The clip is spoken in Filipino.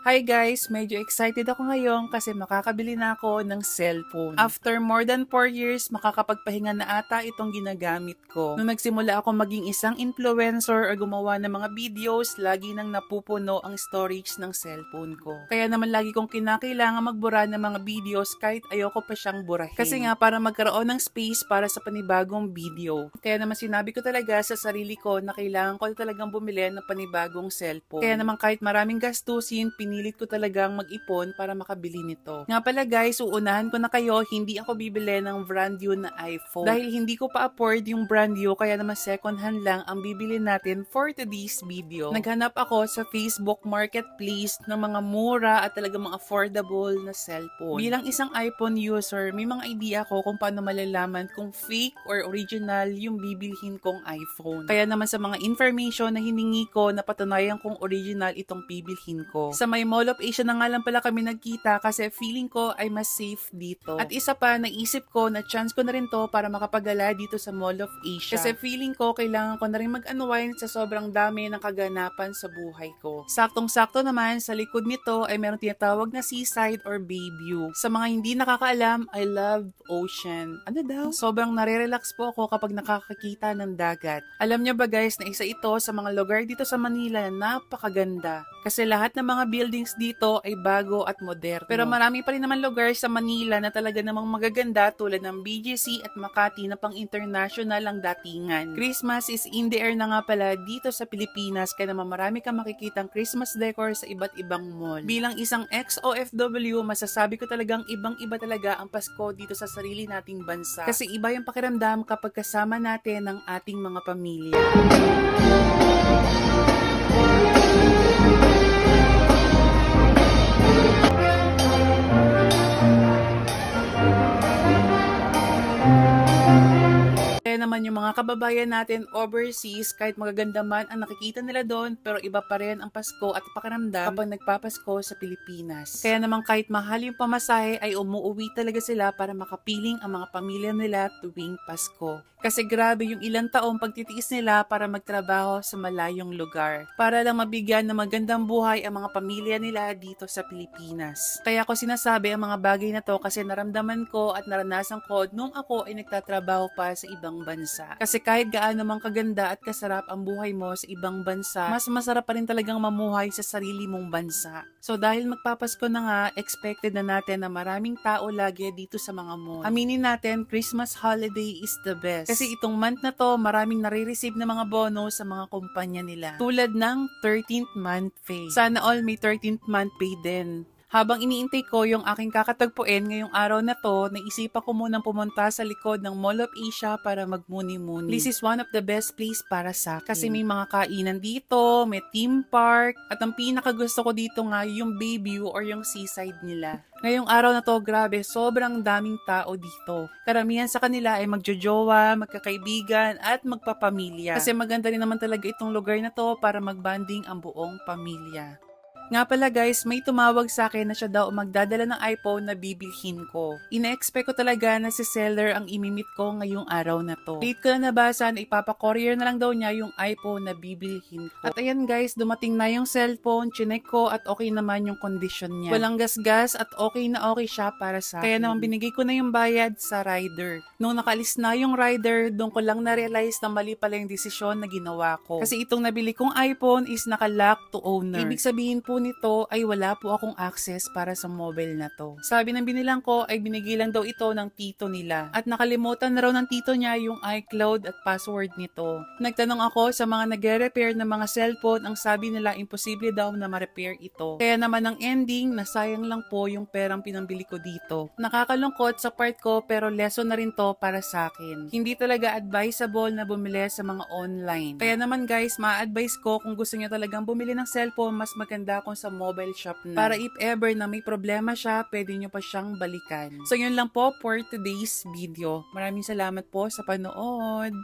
Hi guys! Medyo excited ako ngayon kasi makakabili na ako ng cellphone. After more than 4 years, makakapagpahinga na ata itong ginagamit ko. Nung nagsimula ako maging isang influencer or gumawa ng mga videos, lagi nang napupuno ang storage ng cellphone ko. Kaya naman lagi kong kinakailangan magbura ng mga videos kahit ayoko pa siyang burahin. Kasi nga para magkaroon ng space para sa panibagong video. Kaya naman sinabi ko talaga sa sarili ko na kailangan ko talagang bumili ng panibagong cellphone. Kaya naman kahit maraming gastusin, pinilit ko talagang mag-ipon para makabili nito. Nga pala guys, uunahan ko na kayo, hindi ako bibili ng brand new na iPhone. Dahil hindi ko pa afford yung brand new, kaya naman second hand lang ang bibili natin for today's video. Naghanap ako sa Facebook Marketplace ng mga mura at talagang mga affordable na cellphone. Bilang isang iPhone user, may mga idea ko kung paano malalaman kung fake or original yung bibilhin kong iPhone. Kaya naman sa mga information na hiningi ko, napatunayan kong original itong bibilhin ko. Sa may Mall of Asia na nga lang pala kami nagkita kasi feeling ko ay mas safe dito. At isa pa, naisip ko na chance ko na rin to para makapagala dito sa Mall of Asia. Kasi feeling ko kailangan ko na rin mag-unwind sa sobrang dami ng kaganapan sa buhay ko. Saktong-sakto naman, sa likod nito ay meron tinatawag na seaside or bay view. Sa mga hindi nakakaalam, I love ocean. Ano daw? Sobrang nare-relax po ako kapag nakakakita ng dagat. Alam niyo ba guys na isa ito sa mga lugar dito sa Manila na napakaganda. Kasi lahat ng mga buildings dito ay bago at moderno. Pero marami pa rin naman lugar sa Manila na talaga namang magaganda tulad ng BGC at Makati na pang international ang datingan. Christmas is in the air na nga pala dito sa Pilipinas kaya naman marami kang makikitang Christmas decor sa iba't ibang mall. Bilang isang ex-OFW, masasabi ko talagang ibang-iba talaga ang Pasko dito sa sarili nating bansa. Kasi iba yung pakiramdam kapag kasama natin ang ating mga pamilya. Naman yung mga kababayan natin overseas, kahit magaganda man ang nakikita nila doon, pero iba pa rin ang Pasko at pakiramdam kapag nagpapasko sa Pilipinas. Kaya naman kahit mahal yung pamasahe ay umuuwi talaga sila para makapiling ang mga pamilya nila tuwing Pasko. Kasi grabe yung ilang taong pagtitiis nila para magtrabaho sa malayong lugar. Para lang mabigyan ng magandang buhay ang mga pamilya nila dito sa Pilipinas. Kaya ko sinasabi ang mga bagay na to kasi naramdaman ko at naranasan ko nung ako ay nagtatrabaho pa sa ibang bansa. Kasi kahit gaano mang kaganda at kasarap ang buhay mo sa ibang bansa, mas masarap pa rin talagang mamuhay sa sarili mong bansa. So dahil magpapasko na nga, expected na natin na maraming tao lagi dito sa mga mall. Aminin natin, Christmas holiday is the best. Kasi itong month na to, maraming nare-receive na mga bonus sa mga kumpanya nila. Tulad ng 13th month pay. Sana all may 13th month pay din. Habang iniintay ko yung aking kakatagpuin ngayong araw na to, naisipan ko munang pumunta sa likod ng Mall of Asia para magmuni-muni. This is one of the best place para sa akin. Kasi may mga kainan dito, may theme park, at ang pinakagusto ko dito nga yung bay view or yung seaside nila. Ngayong araw na to, grabe, sobrang daming tao dito. Karamihan sa kanila ay magjojowa, magkakaibigan, at magpapamilya. Kasi maganda rin naman talaga itong lugar na to para magbanding ang buong pamilya. Nga pala guys, may tumawag sa akin na siya daw magdadala ng iPhone na bibilhin ko. Ina-expect ko talaga na si seller ang imimit ko ngayong araw na to. Late ko na nabasa na ipapa-courier na lang daw niya yung iPhone na bibilhin ko. At ayan guys, dumating na yung cellphone, chinek ko at okay naman yung condition niya. Walang gasgas at okay na okay siya para sa akin. Kaya naman binigay ko na yung bayad sa rider. Nung nakalis na yung rider, doon ko lang na-realize na mali pala yung desisyon na ginawa ko. Kasi itong nabili kong iPhone is naka-lock to owner. Ibig sabihin po nito ay wala po akong access para sa mobile na to. Sabi ng binilang ko ay binigay lang daw ito ng tito nila. At nakalimutan na raw ng tito niya yung iCloud at password nito. Nagtanong ako sa mga nagre-repair ng mga cellphone, ang sabi nila imposible daw na ma-repair ito. Kaya naman ang ending, nasayang lang po yung perang pinambili ko dito. Nakakalungkot sa part ko pero lesson na rin to para sa akin. Hindi talaga advisable na bumili sa mga online. Kaya naman guys, ma-advise ko kung gusto niyo talagang bumili ng cellphone, mas maganda kung sa mobile shop na. Para if ever na may problema siya, pwede nyo pa siyang balikan. So yun lang po for today's video. Maraming salamat po sa panood.